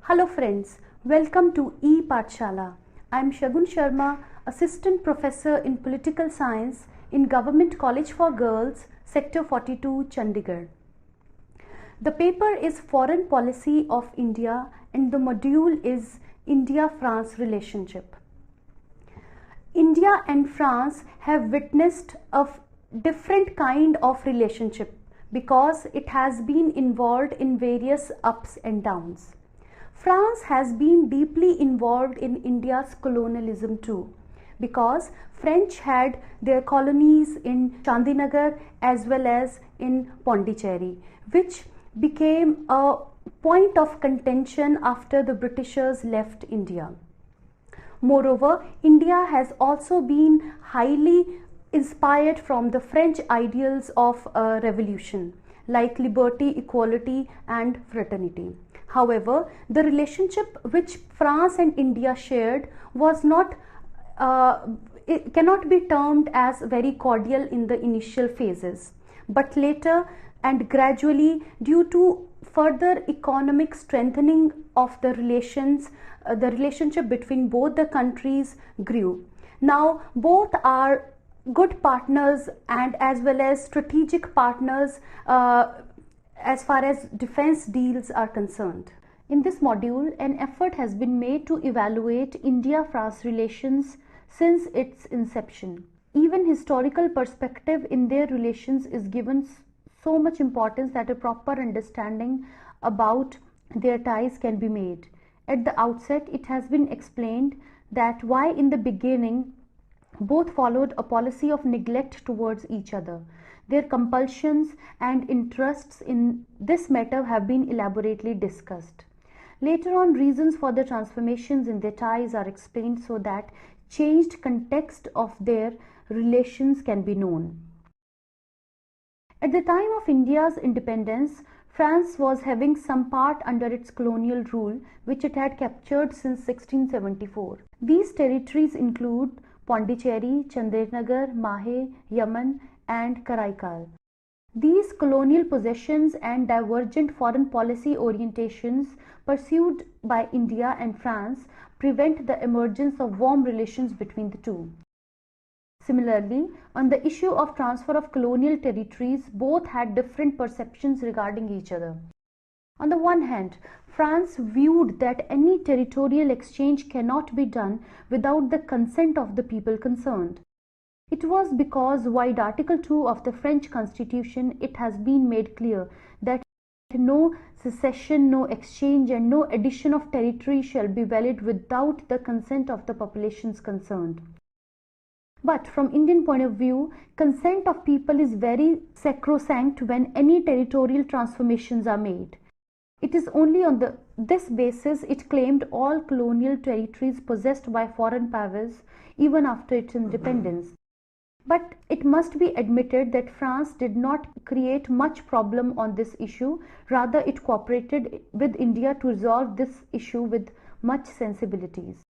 Hello friends, welcome to E-Pathshala. I am Shagun Sharma, Assistant Professor in Political Science in Government College for Girls, Sector 42, Chandigarh. The paper is Foreign Policy of India and the module is India-France relationship. India and France have witnessed a different kind of relationship because it has been involved in various ups and downs. France has been deeply involved in India's colonialism too, because French had their colonies in Chandinagar as well as in Pondicherry, which became a point of contention after the Britishers left India. Moreover, India has also been highly inspired from the French ideals of a revolution, like liberty, equality, and fraternity. However, the relationship which France and India shared was not, it cannot be termed as very cordial in the initial phases, but later and gradually, due to further economic strengthening of the relations, the relationship between both the countries grew. Now, both are good partners and as well as strategic partners as far as defense deals are concerned. In this module, an effort has been made to evaluate India-France relations since its inception. Even historical perspective in their relations is given so much importance that a proper understanding about their ties can be made. At the outset, it has been explained that why in the beginning both followed a policy of neglect towards each other. Their compulsions and interests in this matter have been elaborately discussed. Later on, reasons for the transformations in their ties are explained so that changed context of their relations can be known. At the time of India's independence, France was having some part under its colonial rule, which it had captured since 1674. These territories include Pondicherry, Chandinagar, Mahe, Yaman, and Karaikal. These colonial possessions and divergent foreign policy orientations pursued by India and France prevent the emergence of warm relations between the two. Similarly, on the issue of transfer of colonial territories, both had different perceptions regarding each other. On the one hand, France viewed that any territorial exchange cannot be done without the consent of the people concerned. It was because via Article 2 of the French Constitution it has been made clear that no secession, no exchange and no addition of territory shall be valid without the consent of the populations concerned. But from Indian point of view, consent of people is very sacrosanct when any territorial transformations are made. It is only on this basis it claimed all colonial territories possessed by foreign powers even after its independence. But it must be admitted that France did not create much problem on this issue, rather it cooperated with India to resolve this issue with much sensibilities.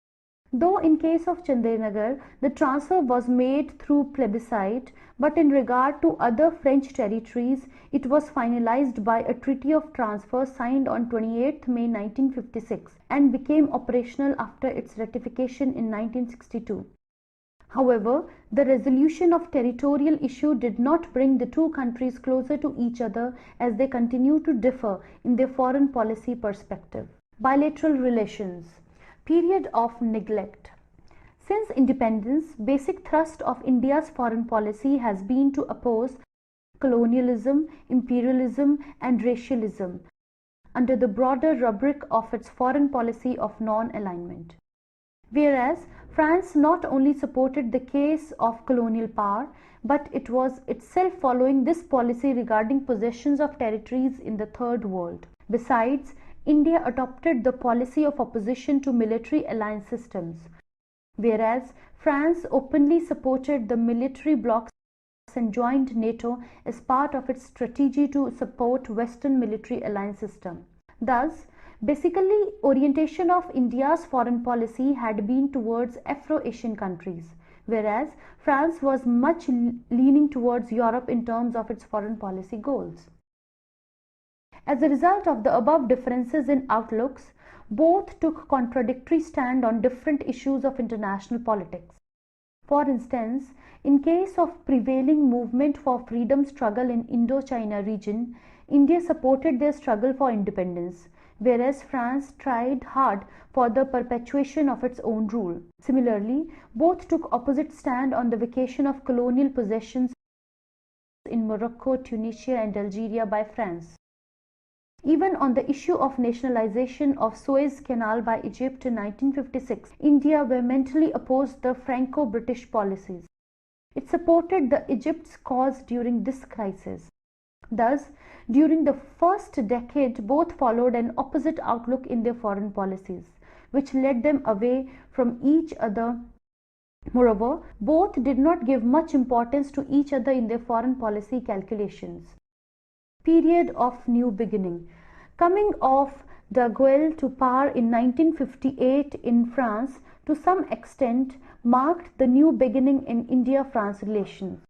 Though in case of Chandinagar, the transfer was made through plebiscite, but in regard to other French territories, it was finalized by a treaty of transfer signed on 28 May 1956 and became operational after its ratification in 1962. However, the resolution of territorial issue did not bring the two countries closer to each other as they continue to differ in their foreign policy perspective. Bilateral relations. Period of neglect. Since independence, basic thrust of India's foreign policy has been to oppose colonialism, imperialism and racialism under the broader rubric of its foreign policy of non-alignment. Whereas France not only supported the case of colonial power, but it was itself following this policy regarding possessions of territories in the Third World. Besides, India adopted the policy of opposition to military alliance systems, whereas France openly supported the military blocs and joined NATO as part of its strategy to support Western military alliance system. Thus, basically, orientation of India's foreign policy had been towards Afro-Asian countries, whereas France was much leaning towards Europe in terms of its foreign policy goals. As a result of the above differences in outlooks, both took contradictory stand on different issues of international politics. For instance, in case of prevailing movement for freedom struggle in Indochina region, India supported their struggle for independence, whereas France tried hard for the perpetuation of its own rule. Similarly, both took opposite stand on the vacation of colonial possessions in Morocco, Tunisia and Algeria by France. Even on the issue of nationalization of Suez Canal by Egypt in 1956, India vehemently opposed the Franco-British policies. It supported the Egypt's cause during this crisis. Thus, during the first decade, both followed an opposite outlook in their foreign policies, which led them away from each other. Moreover, both did not give much importance to each other in their foreign policy calculations. Period of new beginning. Coming of de Gaulle to power in 1958 in France to some extent marked the new beginning in India-France relations.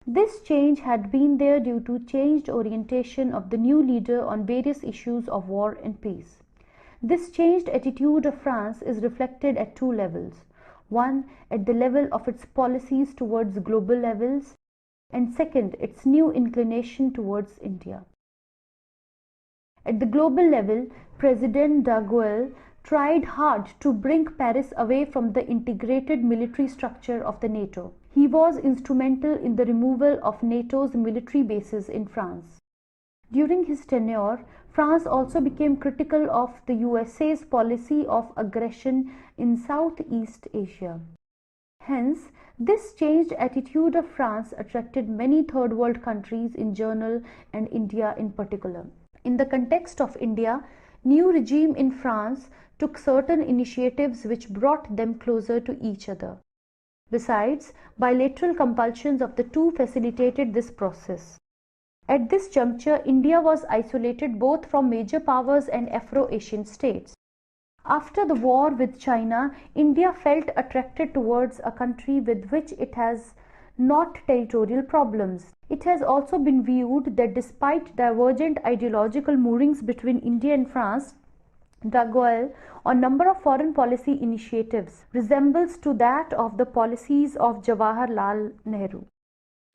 This change had been there due to changed orientation of the new leader on various issues of war and peace. This changed attitude of France is reflected at two levels. One, at the level of its policies towards global levels, and second, its new inclination towards India. At the global level, President de Gaulle tried hard to bring Paris away from the integrated military structure of the NATO. He was instrumental in the removal of NATO's military bases in France. During his tenure, France also became critical of the USA's policy of aggression in Southeast Asia. Hence, this changed attitude of France attracted many third world countries in general and India in particular. In the context of India, new regime in France took certain initiatives which brought them closer to each other. Besides, bilateral compulsions of the two facilitated this process. At this juncture, India was isolated both from major powers and Afro-Asian states. After the war with China, India felt attracted towards a country with which it has not territorial problems. It has also been viewed that despite divergent ideological moorings between India and France, de Gaulle, on number of foreign policy initiatives, resembles to that of the policies of Jawaharlal Nehru.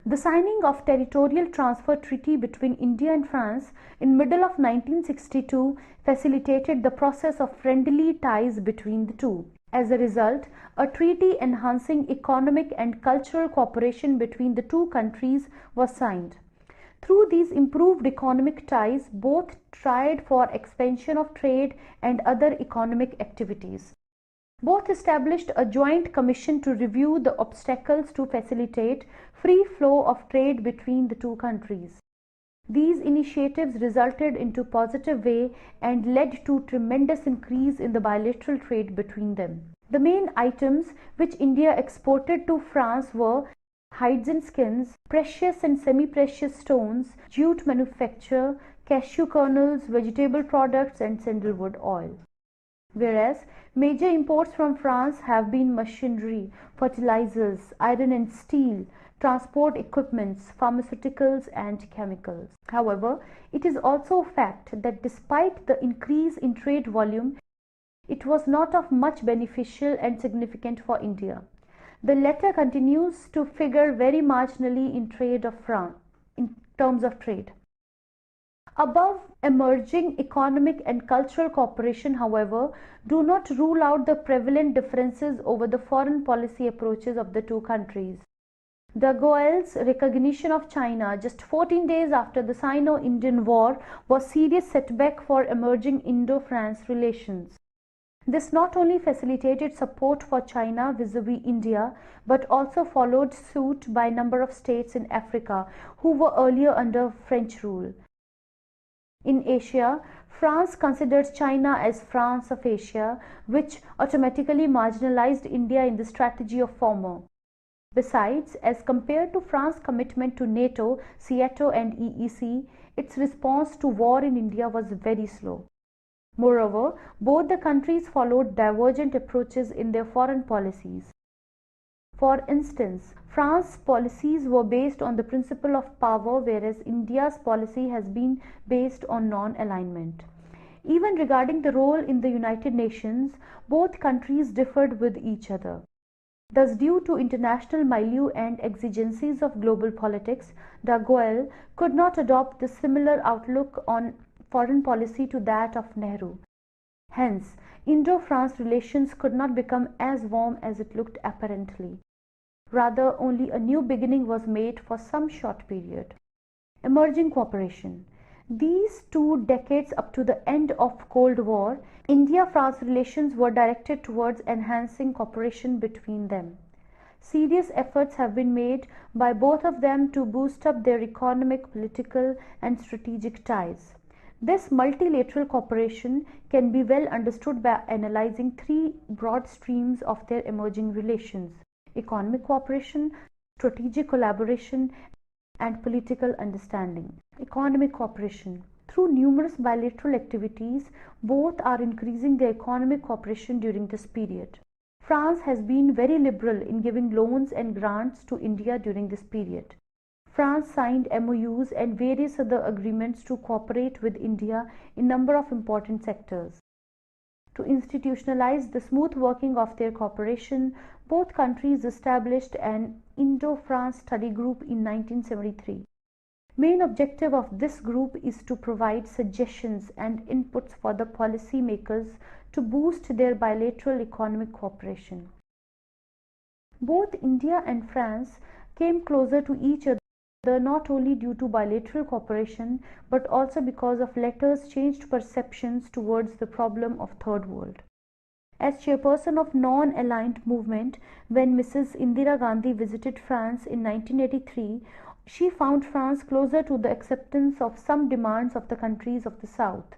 The signing of territorial transfer treaty between India and France in middle of 1962 facilitated the process of friendly ties between the two. As a result, a treaty enhancing economic and cultural cooperation between the two countries was signed. Through these improved economic ties, both tried for expansion of trade and other economic activities. Both established a joint commission to review the obstacles to facilitate free flow of trade between the two countries. These initiatives resulted into positive way and led to tremendous increase in the bilateral trade between them. The main items which India exported to France were hides and skins, precious and semi-precious stones, jute manufacture, cashew kernels, vegetable products and sandalwood oil. Whereas major imports from France have been machinery, fertilizers, iron and steel, transport equipments, pharmaceuticals and chemicals. However, it is also a fact that despite the increase in trade volume, it was not of much beneficial and significant for India. The latter continues to figure very marginally in trade of France, in terms of trade. Above emerging economic and cultural cooperation, however, do not rule out the prevalent differences over the foreign policy approaches of the two countries. De Gaulle's recognition of China just 14 days after the Sino-Indian War was a serious setback for emerging Indo-France relations. This not only facilitated support for China vis-à-vis India, but also followed suit by a number of states in Africa who were earlier under French rule. In Asia, France considers China as France of Asia, which automatically marginalized India in the strategy of former. Besides, as compared to France's commitment to NATO, SEATO and EEC, its response to war in India was very slow. Moreover, both the countries followed divergent approaches in their foreign policies. For instance, France's policies were based on the principle of power, whereas India's policy has been based on non-alignment. Even regarding the role in the United Nations, both countries differed with each other. Thus, due to international milieu and exigencies of global politics, de Gaulle could not adopt the similar outlook on foreign policy to that of Nehru. Hence, Indo-France relations could not become as warm as it looked apparently. Rather, only a new beginning was made for some short period. Emerging cooperation. These 2 decades up to the end of Cold War, India-France relations were directed towards enhancing cooperation between them. Serious efforts have been made by both of them to boost up their economic, political, and strategic ties. This multilateral cooperation can be well understood by analyzing 3 broad streams of their emerging relations: economic cooperation, strategic collaboration, and political understanding. Economic cooperation. Through numerous bilateral activities, both are increasing their economic cooperation during this period. France has been very liberal in giving loans and grants to India during this period. France signed MOUs and various other agreements to cooperate with India in a number of important sectors. To institutionalize the smooth working of their cooperation, both countries established an Indo-France Study Group in 1973. Main objective of this group is to provide suggestions and inputs for the policy makers to boost their bilateral economic cooperation. Both India and France came closer to each other not only due to bilateral cooperation but also because of letters changed perceptions towards the problem of Third World. As chairperson of Non-Aligned Movement, when Mrs. Indira Gandhi visited France in 1983, she found France closer to the acceptance of some demands of the countries of the South.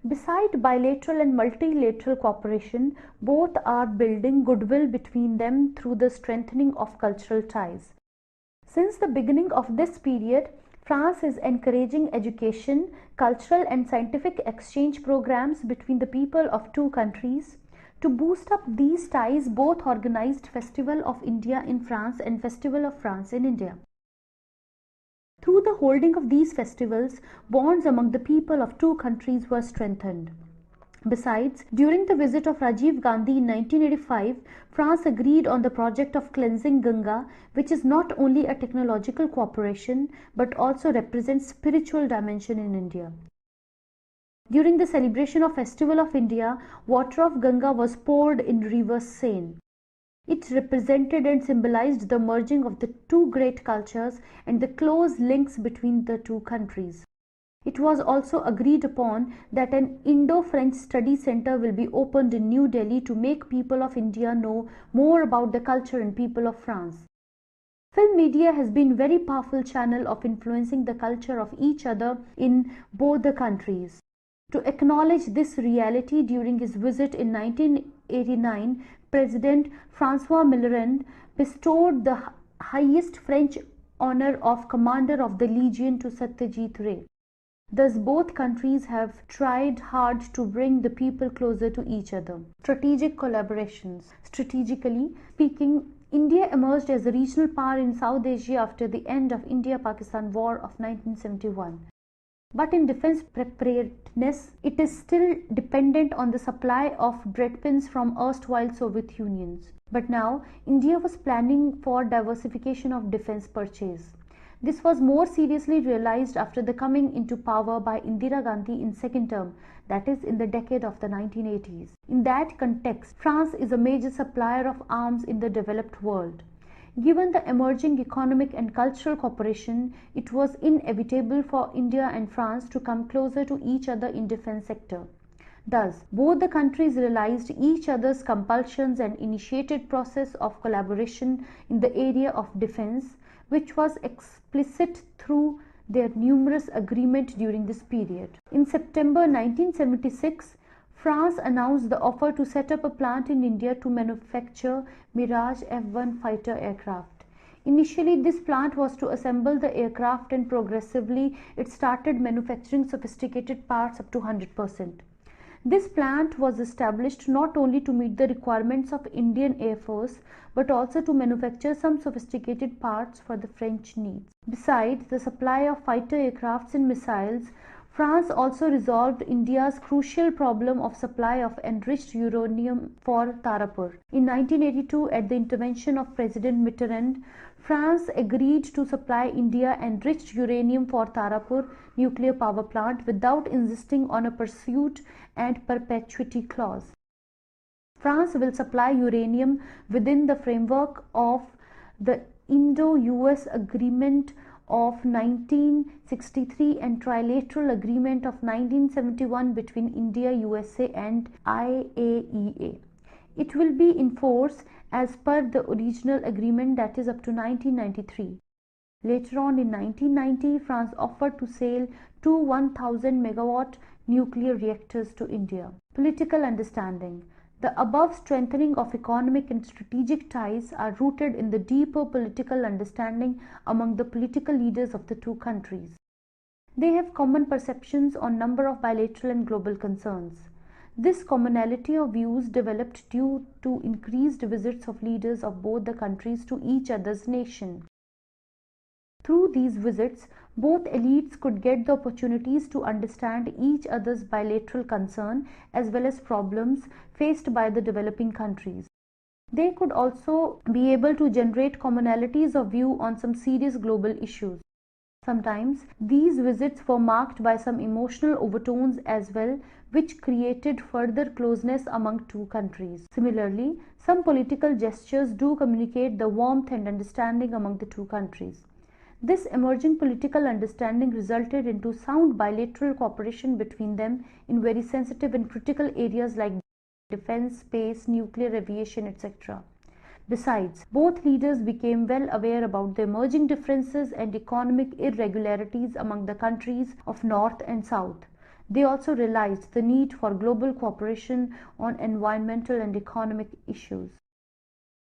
Besides bilateral and multilateral cooperation, both are building goodwill between them through the strengthening of cultural ties. Since the beginning of this period, France is encouraging education, cultural and scientific exchange programs between the people of 2 countries. To boost up these ties, both organized Festival of India in France and Festival of France in India. Through the holding of these festivals, bonds among the people of 2 countries were strengthened. Besides, during the visit of Rajiv Gandhi in 1985, France agreed on the project of cleansing Ganga, which is not only a technological cooperation but also represents spiritual dimension in India. During the celebration of Festival of India, water of Ganga was poured in river Seine. It represented and symbolized the merging of the 2 great cultures and the close links between the 2 countries. It was also agreed upon that an Indo-French study center will be opened in New Delhi to make people of India know more about the culture and people of France. Film media has been a very powerful channel of influencing the culture of each other in both the countries. To acknowledge this reality, during his visit in 1989, President François Mitterrand bestowed the highest French honor of Commander of the Legion to Satyajit Ray. Thus, both countries have tried hard to bring the people closer to each other. Strategic collaborations. Strategically speaking, India emerged as a regional power in South Asia after the end of India-Pakistan War of 1971. But in defense preparedness, it is still dependent on the supply of breadpins from erstwhile Soviet Unions. But now, India was planning for diversification of defense purchase. This was more seriously realized after the coming into power by Indira Gandhi in second term, that is in the decade of the 1980s. In that context, France is a major supplier of arms in the developed world. Given the emerging economic and cultural cooperation, it was inevitable for India and France to come closer to each other in defense sector. Thus, both the countries realized each other's compulsions and initiated process of collaboration in the area of defense, which was explicit through their numerous agreements during this period. In September 1976, France announced the offer to set up a plant in India to manufacture Mirage F-1 fighter aircraft. Initially, this plant was to assemble the aircraft, and progressively it started manufacturing sophisticated parts up to 100%. This plant was established not only to meet the requirements of Indian Air Force but also to manufacture some sophisticated parts for the French needs. Besides the supply of fighter aircrafts and missiles, France also resolved India's crucial problem of supply of enriched uranium for Tarapur. In 1982, at the intervention of President Mitterrand, France agreed to supply India enriched uranium for Tarapur nuclear power plant without insisting on a pursuit and perpetuity clause. France will supply uranium within the framework of the Indo-US Agreement of 1963 and Trilateral Agreement of 1971 between India, USA and IAEA. It will be in force as per the original agreement, that is up to 1993. Later on in 1990, France offered to sell two 1000 megawatt nuclear reactors to India. Political understanding. The above strengthening of economic and strategic ties are rooted in the deeper political understanding among the political leaders of the two countries. They have common perceptions on number of bilateral and global concerns. This commonality of views developed due to increased visits of leaders of both the countries to each other's nation. Through these visits, both elites could get the opportunities to understand each other's bilateral concern as well as problems faced by the developing countries. They could also be able to generate commonalities of view on some serious global issues. Sometimes these visits were marked by some emotional overtones as well, which created further closeness among two countries. Similarly, some political gestures do communicate the warmth and understanding among the two countries. This emerging political understanding resulted into sound bilateral cooperation between them in very sensitive and critical areas like defense, space, nuclear, aviation, etc. Besides, both leaders became well aware about the emerging differences and economic irregularities among the countries of North and South. They also realized the need for global cooperation on environmental and economic issues.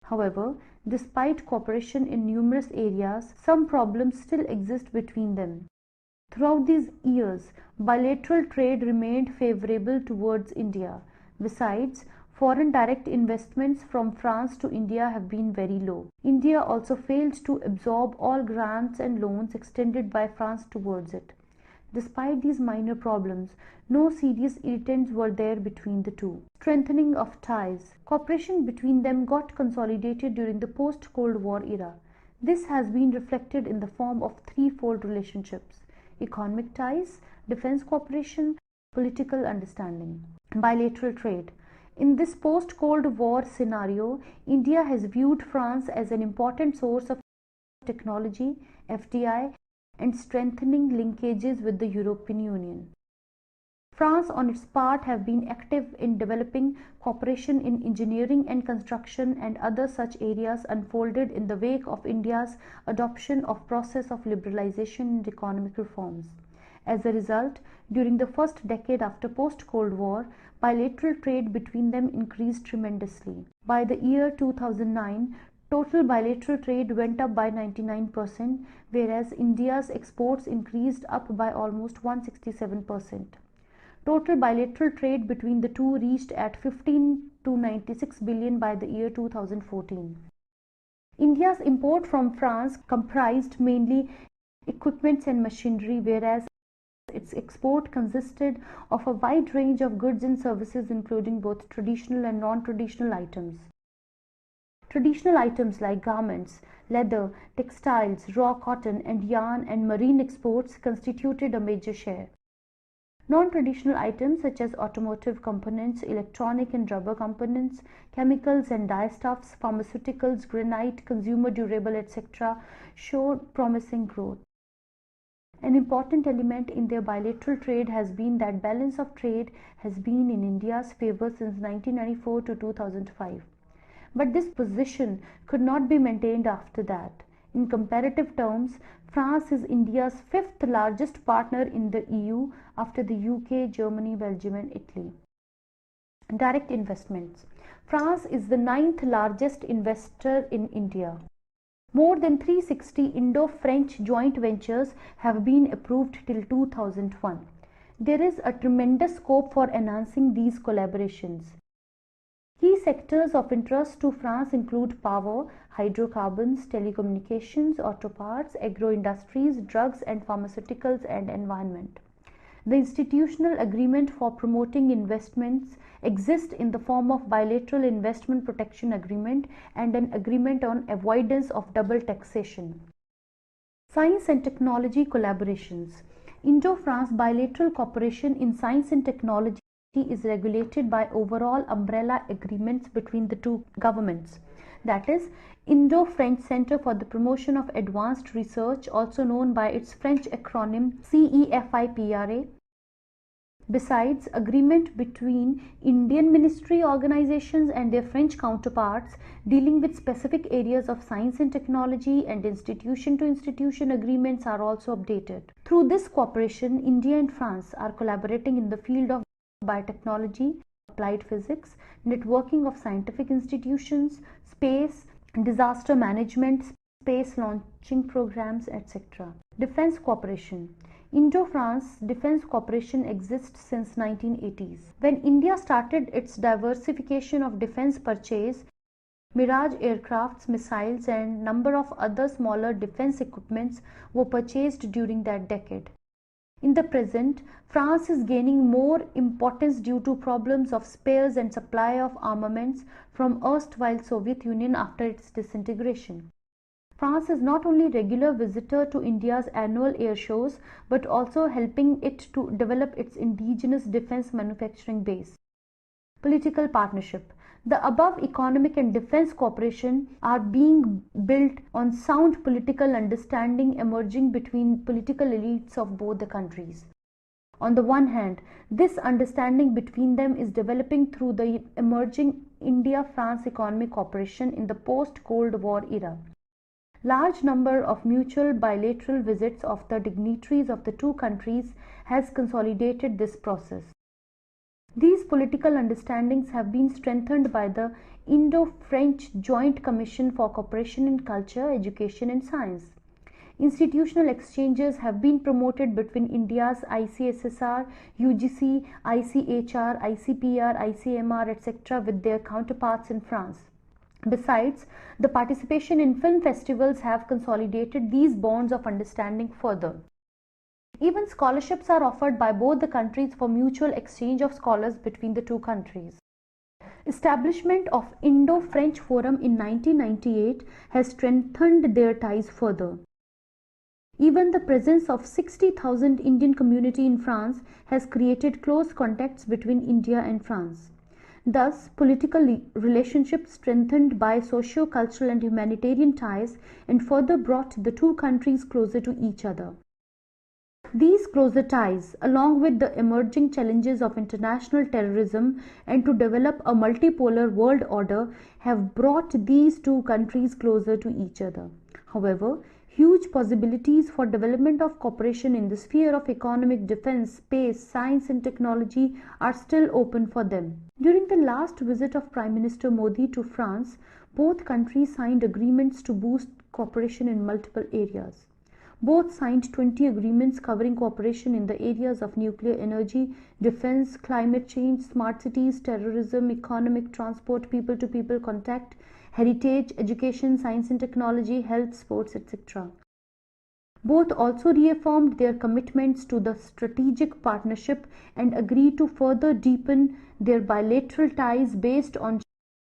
However, despite cooperation in numerous areas, some problems still exist between them. Throughout these years, bilateral trade remained favorable towards India. Besides, foreign direct investments from France to India have been very low. India also failed to absorb all grants and loans extended by France towards it. Despite these minor problems, no serious irritants were there between the two. Strengthening of ties. Cooperation between them got consolidated during the post-Cold War era. This has been reflected in the form of threefold relationships: economic ties, defense cooperation, political understanding. Bilateral trade. In this post-Cold War scenario, India has viewed France as an important source of technology, FDI, and strengthening linkages with the European Union. France, on its part, have been active in developing cooperation in engineering and construction and other such areas unfolded in the wake of India's adoption of process of liberalization and economic reforms. As a result, during the first decade after post-Cold War, bilateral trade between them increased tremendously. By the year 2009, total bilateral trade went up by 99%, whereas India's exports increased up by almost 167%. Total bilateral trade between the two reached at 15 to 96 billion by the year 2014. India's import from France comprised mainly equipments and machinery, whereas its export consisted of a wide range of goods and services, including both traditional and non-traditional items. Traditional items like garments, leather, textiles, raw cotton and yarn and marine exports constituted a major share. Non-traditional items such as automotive components, electronic and rubber components, chemicals and dyestuffs, pharmaceuticals, granite, consumer durable, etc. showed promising growth. An important element in their bilateral trade has been that balance of trade has been in India's favor since 1994 to 2005. But this position could not be maintained after that. In comparative terms, France is India's fifth largest partner in the EU after the UK, Germany, Belgium and Italy. Direct investments. France is the ninth largest investor in India. More than 360 Indo-French joint ventures have been approved till 2001. There is a tremendous scope for enhancing these collaborations. Key sectors of interest to France include power, hydrocarbons, telecommunications, auto parts, agro-industries, drugs and pharmaceuticals, and environment. The institutional agreement for promoting investments exists in the form of bilateral investment protection agreement and an agreement on avoidance of double taxation. Science and technology collaborations. Indo-France bilateral cooperation in science and technology is regulated by overall umbrella agreements between the two governments. That is, Indo-French Center for the Promotion of Advanced Research, also known by its French acronym CEFIPRA. Besides, agreement between Indian ministry organizations and their French counterparts dealing with specific areas of science and technology and institution to institution agreements are also updated. Through this cooperation, India and France are collaborating in the field of biotechnology, applied physics, networking of scientific institutions, space, disaster management, space launching programs, etc. Defense cooperation. Indo-France defense cooperation exists since 1980s. When India started its diversification of defense purchase, Mirage aircrafts, missiles and number of other smaller defense equipments were purchased during that decade. In the present, France is gaining more importance due to problems of spares and supply of armaments from erstwhile Soviet Union after its disintegration. France is not only regular visitor to India's annual air shows but also helping it to develop its indigenous defense manufacturing base. Political partnership. The above economic and defense cooperation are being built on sound political understanding emerging between political elites of both the countries. On the one hand, this understanding between them is developing through the emerging India-France economic cooperation in the post-Cold War era. Large number of mutual bilateral visits of the dignitaries of the two countries has consolidated this process. These political understandings have been strengthened by the Indo-French Joint Commission for Cooperation in Culture, Education and Science. Institutional exchanges have been promoted between India's ICSSR, UGC, ICHR, ICPR, ICMR, etc. with their counterparts in France. Besides, the participation in film festivals have consolidated these bonds of understanding further. Even scholarships are offered by both the countries for mutual exchange of scholars between the two countries. Establishment of Indo-French Forum in 1998 has strengthened their ties further. Even the presence of 60,000 Indian community in France has created close contacts between India and France. Thus, political relationships strengthened by socio-cultural and humanitarian ties and further brought the two countries closer to each other. These closer ties, along with the emerging challenges of international terrorism and to develop a multipolar world order, have brought these two countries closer to each other. However, huge possibilities for development of cooperation in the sphere of economic, defense, space, science and technology are still open for them. During the last visit of Prime Minister Modi to France, both countries signed agreements to boost cooperation in multiple areas. Both signed 20 agreements covering cooperation in the areas of nuclear energy, defense, climate change, smart cities, terrorism, economic, transport, people-to-people contact, heritage, education, science and technology, health, sports, etc. Both also reaffirmed their commitments to the strategic partnership and agreed to further deepen their bilateral ties based on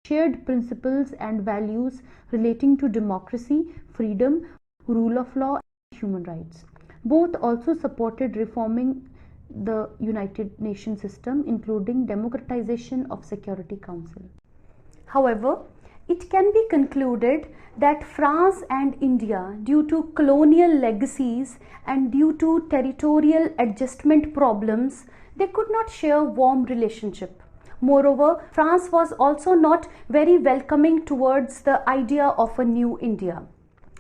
shared principles and values relating to democracy, freedom, rule of law, and human rights. Both also supported reforming the United Nations system, including democratization of Security Council. However, it can be concluded that France and India, due to colonial legacies and due to territorial adjustment problems, they could not share warm relationship. Moreover, France was also not very welcoming towards the idea of a new India.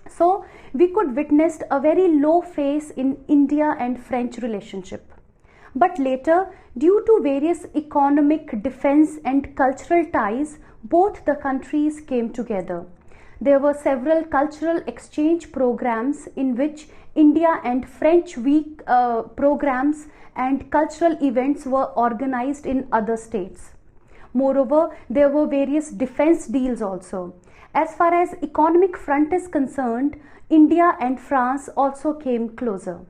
So, we could witness a very low phase in India and French relationship. But later, due to various economic, defense and cultural ties, both the countries came together. There were several cultural exchange programs in which India and French week programs and cultural events were organized in other states. Moreover, there were various defense deals also. As far as economic front is concerned, India and France also came closer.